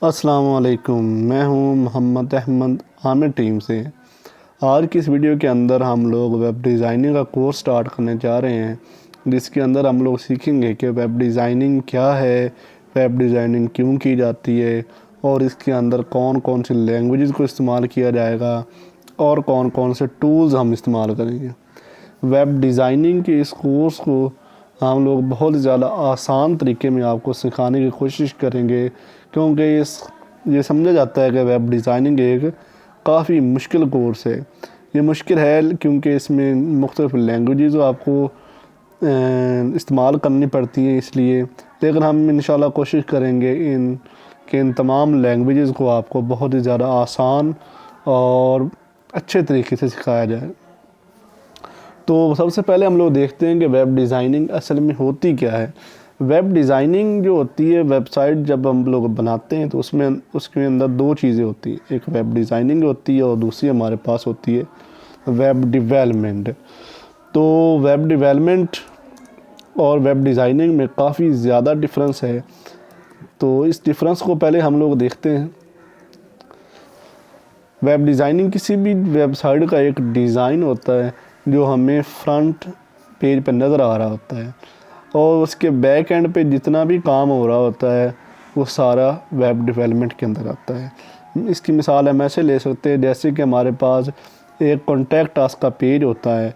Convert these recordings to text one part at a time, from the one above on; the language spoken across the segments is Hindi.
अस्सलाम वालेकुम। मैं हूं मोहम्मद अहमद आमिर टीम से। आज की इस वीडियो के अंदर हम लोग वेब डिज़ाइनिंग का कोर्स स्टार्ट करने जा रहे हैं, जिसके अंदर हम लोग सीखेंगे कि वेब डिज़ाइनिंग क्या है, वेब डिज़ाइनिंग क्यों की जाती है और इसके अंदर कौन कौन सी लैंग्वेजेस को इस्तेमाल किया जाएगा और कौन कौन से टूल्स हम इस्तेमाल करेंगे। वेब डिज़ाइनिंग के इस कोर्स को हम लोग बहुत ज़्यादा आसान तरीके में आपको सिखाने की कोशिश करेंगे, क्योंकि ये समझा जाता है कि वेब डिज़ाइनिंग एक काफ़ी मुश्किल कोर्स है। ये मुश्किल है क्योंकि इसमें मुख्तलिफ़ लैंग्वेजेस आपको इस्तेमाल करनी पड़ती हैं, इसलिए। लेकिन हम इंशाल्लाह कोशिश करेंगे इन तमाम लैंग्वेजेस को आपको बहुत ही ज़्यादा आसान और अच्छे तरीके से सिखाया जाए। तो सबसे पहले हम लोग देखते हैं कि वेब डिज़ाइनिंग असल में होती क्या है। वेब डिज़ाइनिंग जो होती है, वेबसाइट जब हम लोग बनाते हैं तो उसके अंदर दो चीज़ें होती हैं। एक वेब डिज़ाइनिंग होती है और दूसरी हमारे पास होती है वेब डेवलपमेंट। तो वेब डेवलपमेंट और वेब डिज़ाइनिंग में काफ़ी ज़्यादा डिफरेंस है। तो इस डिफरेंस को पहले हम लोग देखते हैं। वेब डिज़ाइनिंग किसी भी वेबसाइट का एक डिज़ाइन होता है जो हमें फ्रंट पेज पर नज़र आ रहा होता है, और उसके बैक एंड पे जितना भी काम हो रहा होता है वो सारा वेब डेवलपमेंट के अंदर आता है। इसकी मिसाल हम ऐसे ले सकते हैं, जैसे कि हमारे पास एक कॉन्टैक्ट अस का पेज होता है,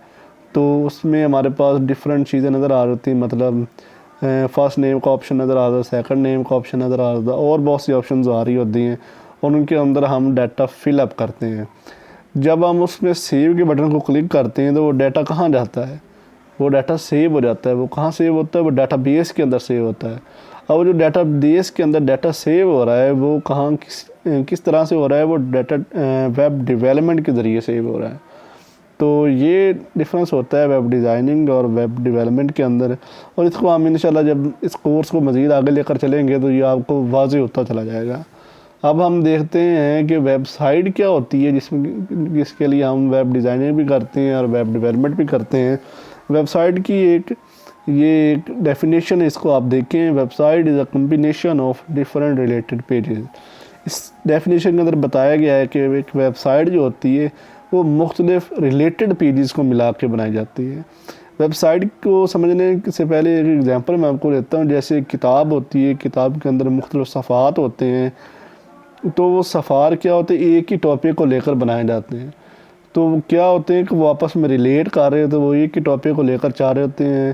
तो उसमें हमारे पास डिफरेंट चीज़ें नज़र आ रही थी। मतलब फ़र्स्ट नेम का ऑप्शन नज़र आ रहा था, सेकंड नेम का ऑप्शन नज़र आ रहा था, और बहुत सी ऑप्शंस आ रही होती हैं, और उनके अंदर हम डाटा फिलअप करते हैं। जब हम उसमें सेव के बटन को क्लिक करते हैं तो वो डाटा कहाँ जाता है? वो डाटा सेव हो जाता है। वो कहाँ सेव होता है? वो डाटा बेस के अंदर सेव होता है। अब जो डाटा बेस के अंदर डाटा सेव हो रहा है वो कहाँ किस तरह से हो रहा है? वो डाटा वेब डेवलपमेंट के ज़रिए सेव हो रहा है। तो ये डिफरेंस होता है वेब डिज़ाइनिंग और वेब डेवलपमेंट के अंदर, और इसको हम इंशाल्लाह जब इस कोर्स को मज़ीद आगे लेकर चलेंगे तो ये आपको वाज़ेह होता चला जाएगा। अब हम देखते हैं कि वेबसाइट क्या होती है, जिसके लिए हम वेब डिज़ाइनिंग भी करते हैं और वेब डेवलपमेंट भी करते हैं। वेबसाइट की एक डेफिनेशन है, इसको आप देखें। Website is a combination of different related pages. इस डेफिनेशन के अंदर बताया गया है कि एक वेबसाइट जो होती है वो मुख्तलिफ रिलेटेड पेजेस को मिला के बनाई जाती है। वेबसाइट को समझने से पहले एक एग्जांपल मैं आपको देता हूँ। जैसे किताब होती है, किताब के अंदर मुख्तलिफ सफ़ात होते हैं, तो वो सफ़ार क्या होते हैं? एक ही टॉपिक को लेकर बनाए जाते हैं। तो वो क्या होते हैं कि वो आपस में रिलेट कर रहे होते हैं, वो एक ही टॉपिक को लेकर चाह रहे होते हैं।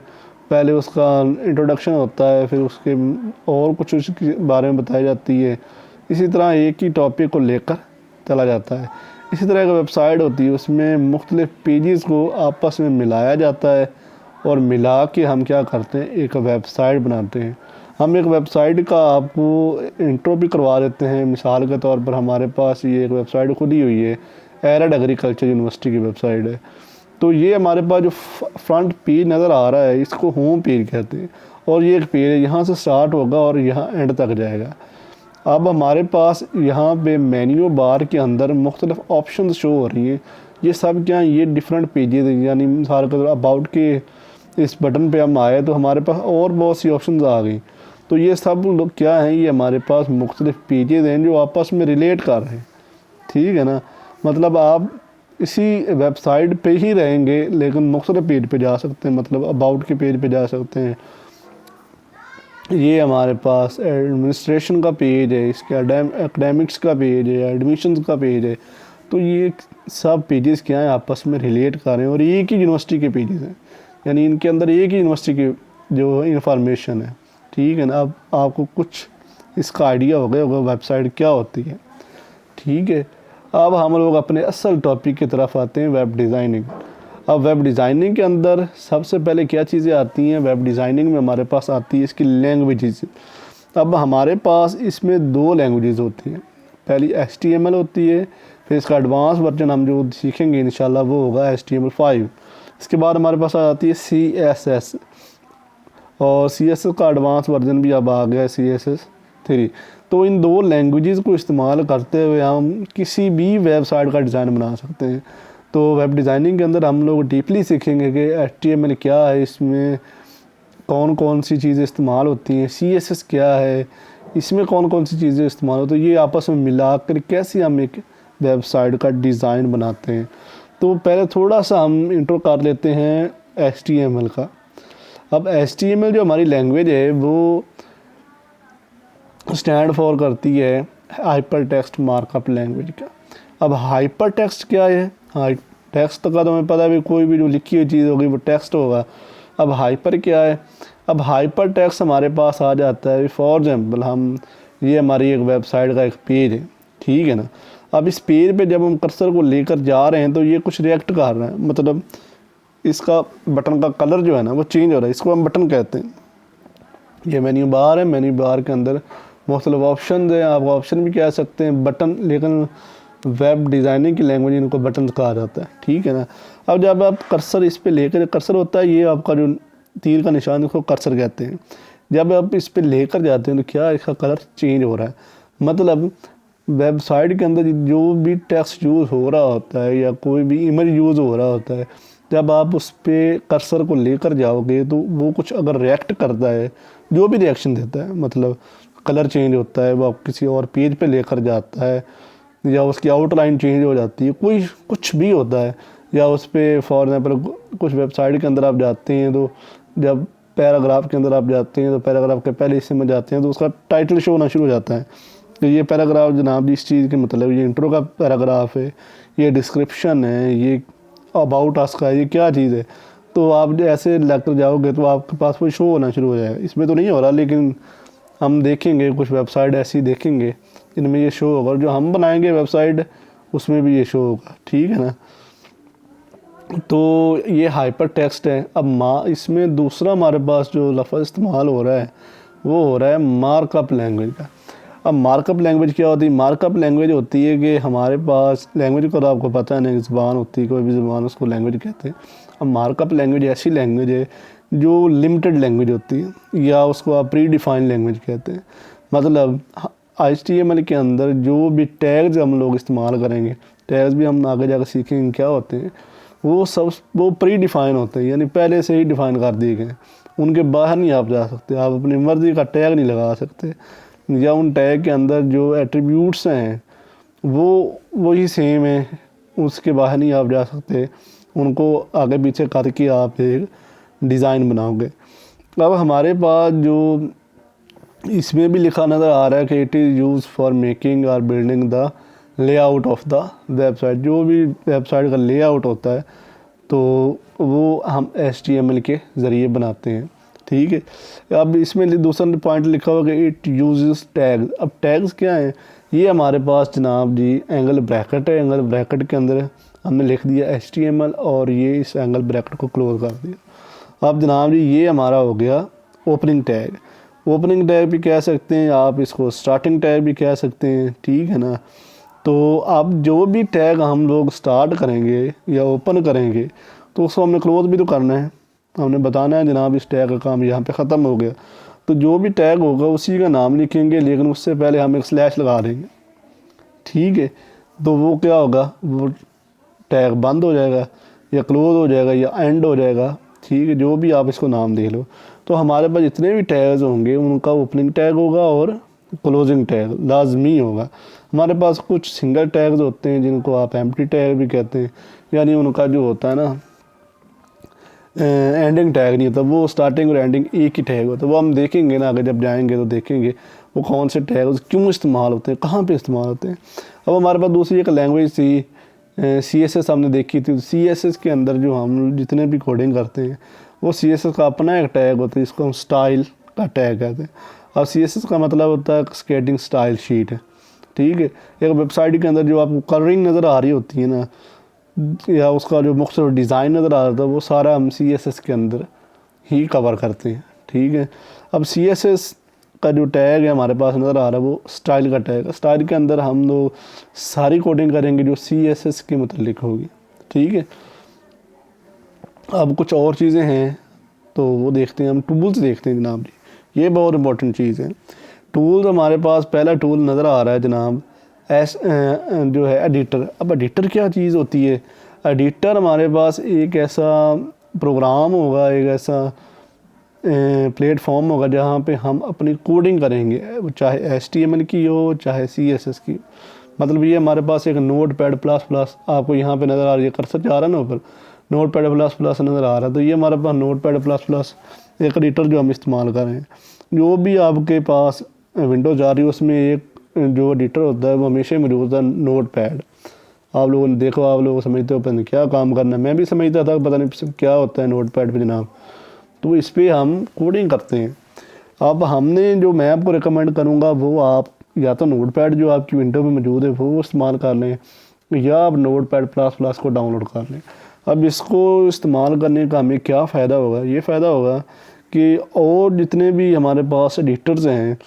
पहले उसका इंट्रोडक्शन होता है, फिर उसके और कुछ उसके बारे में बताई जाती है। इसी तरह एक ही टॉपिक को लेकर चला जाता है। इसी तरह एक वेबसाइट होती है, उसमें मुख्तलिफ पेजेस को आपस में मिलाया जाता है, और मिला के हम क्या करते हैं? एक वेबसाइट बनाते हैं। हम एक वेबसाइट का आपको इंट्रो भी करवा देते हैं। मिसाल के तौर पर हमारे पास ये एक वेबसाइट खुली हुई है, एरड एग्रीकल्चर यूनिवर्सिटी की वेबसाइट है। तो ये हमारे पास जो फ्रंट पेज नज़र आ रहा है इसको होम पेज कहते हैं, और ये एक पेज है, यहाँ से स्टार्ट होगा और यहाँ एंड तक जाएगा। अब हमारे पास यहाँ पे मेन्यू बार के अंदर मुख्तलिफ ऑप्शन शो हो रही हैं। ये सब क्या, ये डिफरेंट पेजेस हैं। यानी मिसाल के तौर अबाउट के इस बटन पे हम आए तो हमारे पास और बहुत सी ऑप्शंस आ गई। तो ये सब लोग क्या हैं? ये हमारे पास मुख्तलिफ पेजेस हैं जो आपस में रिलेट कर रहे हैं। ठीक है ना? मतलब आप इसी वेबसाइट पे ही रहेंगे लेकिन मुख्तलिफ पेज पे जा सकते हैं। मतलब अबाउट के पेज पे जा सकते हैं। ये हमारे पास एडमिनिस्ट्रेशन का पेज है, इसके एकेडमिक्स का पेज है, एडमिशन्स का पेज है। तो ये सब पेजेस क्या हैं? आपस में रिलेट कर रहे हैं, और एक ही यूनिवर्सिटी के पेजेस हैं। यानी इनके अंदर एक ही यूनिवर्सिटी की जो इंफॉर्मेशन है। ठीक है ना? अब आपको कुछ इसका आइडिया हो गया होगा वेबसाइट क्या होती है। ठीक है, अब हम लोग अपने असल टॉपिक की तरफ आते हैं, वेब डिज़ाइनिंग। अब वेब डिज़ाइनिंग के अंदर सबसे पहले क्या चीज़ें आती हैं? वेब डिज़ाइनिंग में हमारे पास आती है इसकी लैंग्वेजेस। अब हमारे पास इसमें दो लैंग्वेजेस होती हैं। पहली HTML होती है, फिर इसका एडवांस वर्जन हम जो सीखेंगे इंशाल्लाह वो होगा HTML5। इसके बाद हमारे पास आती है CSS, और CSS का एडवांस वर्जन भी अब आ गया है, CSS3। तो इन दो लैंग्वेजेस को इस्तेमाल करते हुए हम किसी भी वेबसाइट का डिज़ाइन बना सकते हैं। तो वेब डिज़ाइनिंग के अंदर हम लोग डीपली सीखेंगे कि HTML क्या है, इसमें कौन कौन सी चीज़ें इस्तेमाल होती हैं, CSS क्या है, इसमें कौन कौन सी चीज़ें इस्तेमाल होती है, ये आपस में मिला कर कैसे हम एक वेबसाइट का डिज़ाइन बनाते हैं। तो पहले थोड़ा सा हम इंट्रो कर लेते हैं HTML का। अब HTML जो हमारी लैंग्वेज है वो स्टैंड फॉर करती है हाइपर टेक्स्ट मार्कअप लैंग्वेज का। अब हाइपर टेक्स्ट क्या है? टेक्स्ट का तो हमें पता है भी कोई भी जो लिखी हुई चीज़ होगी वो टेक्स्ट होगा। अब हाइपर क्या है? अब हाइपर टेक्स्ट हमारे पास आ जाता है, फॉर एग्जाम्पल हम ये हमारी एक वेबसाइट का एक पेज है, ठीक है ना। अब इस पेज पे जब हम कर्सर को लेकर जा रहे हैं तो ये कुछ रिएक्ट कर रहा है, मतलब इसका बटन का कलर जो है ना वो चेंज हो रहा है, इसको हम बटन कहते हैं। ये मेन्यू बार है, मेन्यू बार के अंदर मुख्तलिफ ऑप्शन है, आप ऑप्शन भी कह सकते हैं बटन, लेकिन वेब डिज़ाइनिंग की लैंग्वेज इनको बटन कहा जाता है, ठीक है ना। अब जब आप कर्सर इस पे लेकर, कर्सर होता है ये आपका जो तीर का निशान, इसको कर्सर कहते हैं। जब आप इस पे लेकर जाते हैं तो क्या इसका कलर चेंज हो रहा है, मतलब वेबसाइट के अंदर जो भी टेक्स्ट यूज़ हो रहा होता है या कोई भी इमेज यूज़ हो रहा होता है, जब आप उस पर कर्सर को लेकर जाओगे तो वो कुछ अगर रिएक्ट करता है, जो भी रिएक्शन देता है, मतलब कलर चेंज होता है, वो आप किसी और पेज पे लेकर जाता है, या उसकी आउटलाइन चेंज हो जाती है, कोई कुछ भी होता है, या उस पर फॉर एग्जाम्पल कुछ वेबसाइट के अंदर आप जाते हैं तो जब पैराग्राफ के अंदर आप जाते हैं तो पैराग्राफ के पहले हिस्से में जाते हैं तो उसका टाइटल शो होना शुरू हो जाता है। तो ये पैराग्राफ जनाब जी इस चीज़ के मतलब ये इंट्रो का पैराग्राफ है, ये डिस्क्रिप्शन है, ये अबाउट अस का है, ये क्या चीज़ है। तो आप ऐसे लेकर जाओगे तो आपके पास वो शो होना शुरू हो जाएगा। इसमें तो नहीं हो रहा, लेकिन हम देखेंगे कुछ वेबसाइट ऐसी देखेंगे जिनमें ये शो होगा, और जो हम बनाएंगे वेबसाइट उसमें भी ये शो होगा, ठीक है ना। तो ये हाइपर टेक्स्ट है। अब इसमें दूसरा हमारे पास जो लफ्ज़ इस्तेमाल हो रहा है वो हो रहा है मार्कअप लैंग्वेज का। अब मार्कअप लैंग्वेज क्या होती है? मार्कअप लैंग्वेज होती है कि हमारे पास लैंग्वेज को तो आपको पता है ना, ज़बान होती है, कोई भी ज़बान उसको लैंग्वेज कहते हैं। अब मार्कअप लैंग्वेज ऐसी लैंग्वेज है जो लिमिटेड लैंग्वेज होती है, या उसको आप प्री डिफाइंड लैंग्वेज कहते हैं। मतलब HTML के अंदर जो भी टैग्स हम लोग इस्तेमाल करेंगे, टैग्स भी हम आगे जाकर सीखेंगे क्या होते हैं, वो प्री डिफ़ाइन होते हैं, यानी पहले से ही डिफ़ाइन कर दिए गए, उनके बाहर नहीं आप जा सकते, आप अपनी मर्ज़ी का टैग नहीं लगा सकते, या उन टैग के अंदर जो एट्रीब्यूट्स हैं वो वही सेम है, उसके बाहर नहीं आप जा सकते, उनको आगे पीछे करके आप एक डिज़ाइन बनाओगे। अब हमारे पास जो इसमें भी लिखा नज़र आ रहा है कि it is use for making और building the layout of the website. जो भी वेबसाइट का लेआउट होता है तो वो हम HTML के ज़रिए बनाते हैं, ठीक है। अब इसमें दूसरा पॉइंट लिखा हुआ कि इट यूजेस टैग। अब टैग्स क्या हैं? ये हमारे पास जनाब जी एंगल ब्रैकेट है, एंगल ब्रैकेट के अंदर हमने लिख दिया HTML और ये इस एंगल ब्रैकेट को क्लोज कर दिया। अब जनाब जी ये हमारा हो गया ओपनिंग टैग। ओपनिंग टैग भी कह सकते हैं आप, इसको स्टार्टिंग टैग भी कह सकते हैं, ठीक है ना। तो अब जो भी टैग हम लोग स्टार्ट करेंगे या ओपन करेंगे तो उसको हमने क्लोज भी तो करना है, हमने बताना है जनाब इस टैग का काम यहाँ पे ख़त्म हो गया। तो जो भी टैग होगा उसी का नाम लिखेंगे, लेकिन उससे पहले हम एक स्लैश लगा देंगे, ठीक है। तो वो क्या होगा, वो टैग बंद हो जाएगा या क्लोज हो जाएगा या एंड हो जाएगा, ठीक है, जो भी आप इसको नाम दे लो। तो हमारे पास जितने भी टैग्स होंगे उनका ओपनिंग टैग होगा और क्लोजिंग टैग लाजमी होगा। हमारे पास कुछ सिंगल टैग्स होते हैं जिनको आप एम्प्टी टैग भी कहते हैं, यानी उनका जो होता है ना एंडिंग टैग नहीं होता, वो स्टार्टिंग और एंडिंग एक ही टैग होता है। वो हम देखेंगे ना आगे जब जाएंगे तो देखेंगे वो कौन से टैग क्यों इस्तेमाल होते हैं, कहाँ पे इस्तेमाल होते हैं। अब हमारे पास दूसरी एक लैंग्वेज थी CSS हमने देखी थी। CSS के अंदर जो हम जितने भी कोडिंग करते हैं वो CSS का अपना एक टैग होता है, इसको हम स्टाइल का टैग कहते हैं। और CSS का मतलब होता है स्केटिंग स्टाइल शीट है, ठीक है। एक वेबसाइट के अंदर जो आपको कलरिंग नज़र आ रही होती है ना, या उसका जो मुख्तलिफ डिज़ाइन नज़र आ रहा था, वो सारा हम CSS के अंदर ही कवर करते हैं, ठीक है। अब CSS का जो टैग है हमारे पास नज़र आ रहा है वो स्टाइल का टैग है। स्टाइल के अंदर हम लोग सारी कोडिंग करेंगे जो CSS के मुतल्लिक होगी, ठीक है। अब कुछ और चीज़ें हैं तो वो देखते हैं, हम टूल्स देखते हैं जनाब जी, ये बहुत इंपॉर्टेंट चीज़ है। टूल्स हमारे पास पहला टूल नज़र आ रहा है जनाब जो है एडिटर। अब एडिटर क्या चीज़ होती है? एडिटर हमारे पास एक ऐसा प्रोग्राम होगा, एक ऐसा प्लेटफॉर्म होगा जहाँ पे हम अपनी कोडिंग करेंगे, चाहे HTML की हो चाहे CSS की। मतलब ये हमारे पास एक नोटपैड प्लस प्लस आपको यहाँ पे नज़र आ रही है, कर्सर जा रहा है ना ऊपर, नोटपैड प्लस प्लस नज़र आ रहा है। तो ये हमारे पास नोटपैड प्लस प्लस एक एडिटर जो हम इस्तेमाल कर रहे हैं। जो भी आपके पास विंडोज आ रही है उसमें एक जो एडिटर होता है वो हमेशा ही मौजूद होता है, नोटपैड। आप लोगों ने देखो, आप लोग समझते हो पता नहीं क्या काम करना है, मैं भी समझता था पता नहीं क्या होता है नोटपैड पे जनाब। तो इस पर हम कोडिंग करते हैं। अब हमने जो मैं आपको रिकमेंड करूँगा वो आप या तो नोटपैड जो आपकी विंडो में मौजूद है वो इस्तेमाल कर लें, या आप नोटपैड प्लस प्लस को डाउनलोड कर लें। अब इसको इस्तेमाल करने का हमें क्या फ़ायदा होगा, ये फ़ायदा होगा कि और जितने भी हमारे पास एडिटर्स हैं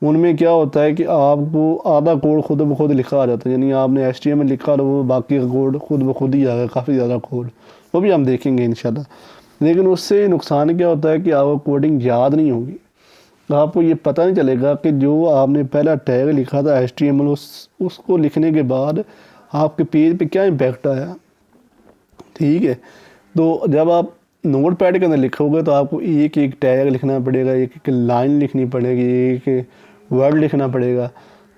उनमें क्या होता है कि आपको आधा कोड खुद ब खुद लिखा आ जाता है। यानी आपने HTML लिखा तो वो बाकी का कोड खुद ब खुद ही आ गया, काफ़ी ज़्यादा कोड, वो भी हम देखेंगे इंशाल्लाह। लेकिन उससे नुकसान क्या होता है कि आपको कोडिंग याद नहीं होगी, आपको ये पता नहीं चलेगा कि जो आपने पहला टैग लिखा था HTML उसको लिखने के बाद आपके पेज पे क्या इम्पैक्ट आया। ठीक है, तो जब आप नोटपैड के अंदर लिखोगे तो आपको एक एक टैग लिखना पड़ेगा, एक एक लाइन लिखनी पड़ेगी, एक वर्ड लिखना पड़ेगा।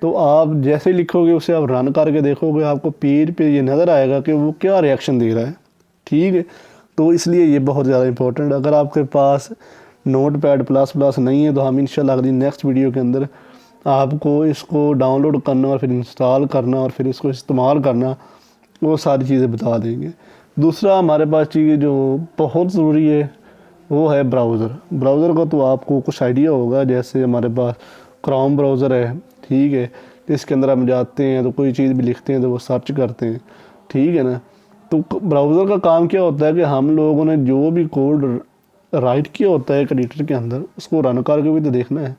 तो आप जैसे लिखोगे उसे आप रन करके देखोगे, आपको पेज पे ये नज़र आएगा कि वो क्या रिएक्शन दे रहा है। ठीक है, तो इसलिए ये बहुत ज़्यादा इंपॉर्टेंट। अगर आपके पास नोटपैड प्लस प्लस नहीं है तो हम इंशाल्लाह अगली नेक्स्ट वीडियो के अंदर आपको इसको डाउनलोड करना और फिर इंस्टॉल करना और फिर इसको इस्तेमाल करना, वो सारी चीज़ें बता देंगे। दूसरा हमारे पास चीज़ जो बहुत ज़रूरी है वो है ब्राउज़र। ब्राउज़र का तो आपको कुछ आइडिया होगा, जैसे हमारे पास क्रोम ब्राउज़र है। ठीक है, इसके अंदर हम जाते हैं तो कोई चीज़ भी लिखते हैं तो वो सर्च करते हैं। ठीक है ना, तो ब्राउज़र का काम क्या होता है कि हम लोगों ने जो भी कोड राइट किया होता है एक एडिटर के अंदर उसको रन करके भी तो देखना है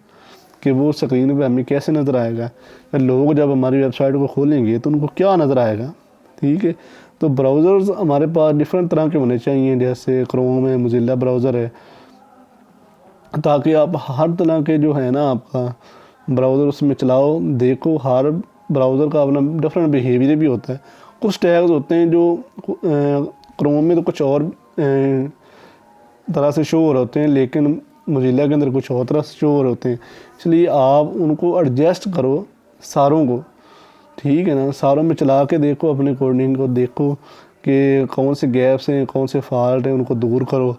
कि वो स्क्रीन पे हमें कैसे नज़र आएगा, लोग जब हमारी वेबसाइट को खोलेंगे तो उनको क्या नज़र आएगा। ठीक है, तो ब्राउज़र्स हमारे पास डिफरेंट तरह के होने चाहिए, जैसे क्रोम है, मोजिल्ला ब्राउज़र है, ताकि आप हर तरह के जो है ना आपका ब्राउज़र उसमें चलाओ। देखो हर ब्राउज़र का अपना डिफरेंट बिहेवियर भी होता है। कुछ टैग्स होते हैं जो क्रोम में तो कुछ और तरह से शो हो रहे होते हैं, लेकिन मोजिल्ला के अंदर कुछ और तरह से शो हो रहे होते हैं। इसलिए आप उनको एडजस्ट करो सारों को। ठीक है ना, सारों में चला के देखो, अपने कोडिंग को देखो कि कौन से गैप्स हैं, कौन से फॉल्ट हैं, उनको दूर करो।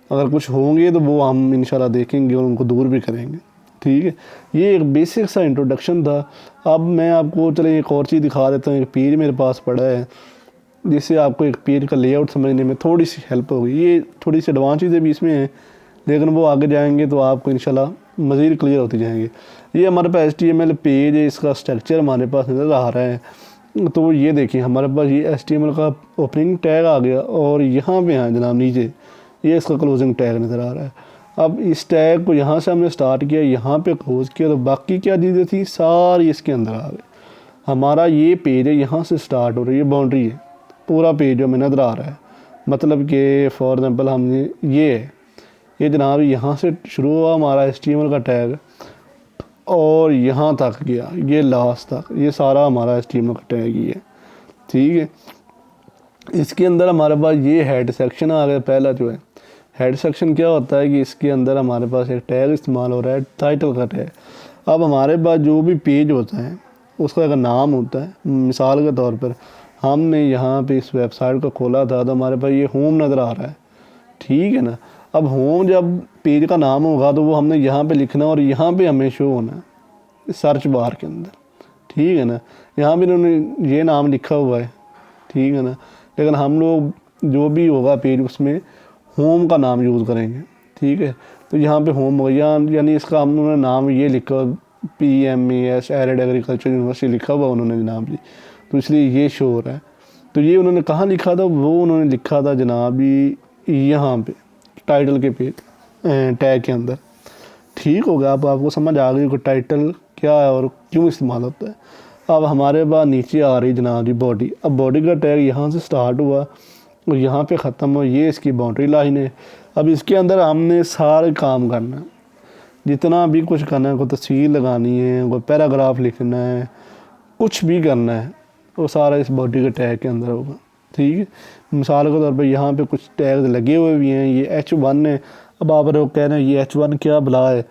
अगर कुछ होंगे तो वो हम इंशाल्लाह देखेंगे और उनको दूर भी करेंगे। ठीक है, ये एक बेसिक सा इंट्रोडक्शन था। अब मैं आपको चले एक और चीज़ दिखा देता हूँ। एक पेज मेरे पास पड़ा है जिससे आपको एक पेज का लेआउट समझने में थोड़ी सी हेल्प होगी। ये थोड़ी सी एडवांस चीज़ें भी इसमें हैं, लेकिन वो आगे जाएंगे तो आपको इंशाल्लाह मज़ीद क्लियर होती जाएंगे। ये हमारे पास HTML पेज है, इसका स्ट्रक्चर हमारे पास नज़र आ रहा है। तो ये देखिए हमारे पास ये HTML का ओपनिंग टैग आ गया और यहाँ पे है जनाब नीचे ये इसका क्लोजिंग टैग नज़र आ रहा है। अब इस टैग को यहाँ से हमने स्टार्ट किया, यहाँ पे क्लोज किया, तो बाकी क्या चीज़ें थी सारी इसके अंदर आ गई। हमारा ये पेज है, यहाँ से स्टार्ट हो रही है बाउंड्री है, पूरा पेज हमें नज़र आ रहा है। मतलब कि फॉर एग्ज़ाम्पल हमने ये जनाब यहाँ से शुरू हुआ हमारा HTML का टैग और यहाँ तक गया, ये लास्ट तक, ये सारा हमारा HTML का टैग ही है। ठीक है, इसके अंदर हमारे पास ये हेड सेक्शन आ गया। पहला जो है हेड सेक्शन क्या होता है कि इसके अंदर हमारे पास एक टैग इस्तेमाल हो रहा है, टाइटल का टैग। अब हमारे पास जो भी पेज होता है उसका एक नाम होता है। मिसाल के तौर पर हमने यहाँ पे इस वेबसाइट को खोला था तो हमारे पास ये होम नज़र आ रहा है। ठीक है ना, अब होम जब पेज का नाम होगा तो वो हमने यहाँ पे लिखना और यहाँ पे हमें शो होना है सर्च बार के अंदर। ठीक है ना, यहाँ पे इन्होंने ये नाम लिखा हुआ है। ठीक है ना, लेकिन हम लोग जो भी होगा पेज उसमें होम का नाम यूज़ करेंगे। ठीक है, तो यहाँ पे होम हो गया, यानी इसका हम उन्होंने नाम ये लिखा PMAS एरिड एग्रीकल्चर यूनिवर्सिटी लिखा हुआ उन्होंने जनाब जी, तो इसलिए ये शो हो रहा है। तो ये उन्होंने कहाँ लिखा था, वो उन्होंने लिखा था जनाब जी यहाँ पे टाइटल के पेज टैग के अंदर। ठीक हो गया, अब आपको समझ आ गई कि टाइटल क्या है और क्यों इस्तेमाल होता है। अब हमारे पास नीचे आ रही जनाब जी बॉडी। अब बॉडी का टैग यहाँ से स्टार्ट हुआ और यहाँ पे ख़त्म हुआ, ये इसकी बाउंड्री लाइन है। अब इसके अंदर हमने सारे काम करना है, जितना भी कुछ करना है, कोई तस्वीर लगानी है, कोई पैराग्राफ लिखना है, कुछ भी करना है, वो सारा इस बॉडी के टैग के अंदर होगा। ठीक है, मिसाल के तौर पर यहाँ पे कुछ टैग लगे हुए भी हैं, ये H1 है अब आप लोग कह रहे हैं ये H1 क्या भला है।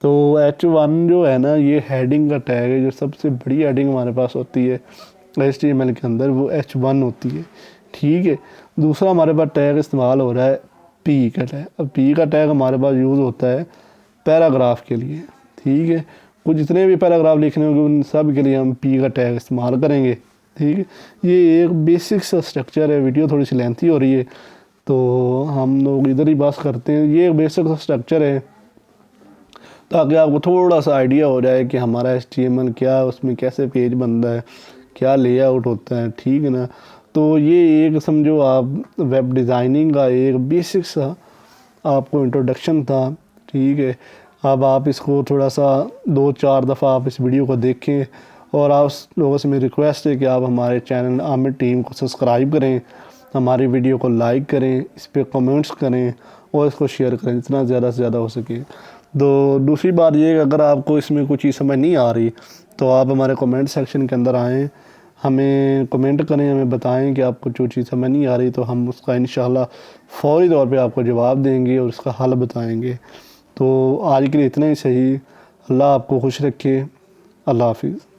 तो H1 जो है ना, ये हेडिंग का टैग है, जो सबसे बड़ी हेडिंग हमारे पास होती है HTML के अंदर, वो H1 होती है। ठीक है। दूसरा हमारे पास टैग इस्तेमाल हो रहा है पी का टैग। अब पी का टैग हमारे पास यूज़ होता है पैराग्राफ के लिए। ठीक है। कुछ जितने भी पैराग्राफ लिखने होंगे उन सब के लिए हम पी का टैग इस्तेमाल करेंगे। ठीक है। ये एक बेसिक सा स्ट्रक्चर है। वीडियो थोड़ी सी लेंथी हो रही है तो हम लोग इधर ही बात करते हैं। ये एक बेसिक सा स्ट्रक्चर है ताकि आपको थोड़ा सा आइडिया हो जाए कि हमारा HTML क्या है, उसमें कैसे पेज बनता है, क्या लेआउट होता है। ठीक है ना। तो ये एक समझो आप वेब डिज़ाइनिंग का एक बेसिक सा आपको इंट्रोडक्शन था। ठीक है। अब आप इसको थोड़ा सा 2-4 दफ़ा आप इस वीडियो को देखें, और आप लोगों से मेरी रिक्वेस्ट है कि आप हमारे चैनल आमिर टीम को सब्सक्राइब करें, हमारी वीडियो को लाइक करें, इस पर कमेंट्स करें और इसको शेयर करें जितना ज़्यादा से ज़्यादा हो सके। तो दूसरी बात ये है कि अगर आपको इसमें कुछ चीज़ समझ नहीं आ रही तो आप हमारे कमेंट सेक्शन के अंदर आएँ, हमें कमेंट करें, हमें बताएं कि आपको जो चीज़ समझ नहीं आ रही, तो हम उसका इंशाल्लाह फ़ौरी तौर पे आपको जवाब देंगे और उसका हल बताएंगे। तो आज के लिए इतना ही सही। अल्लाह आपको खुश रखे। अल्लाह हाफिज़।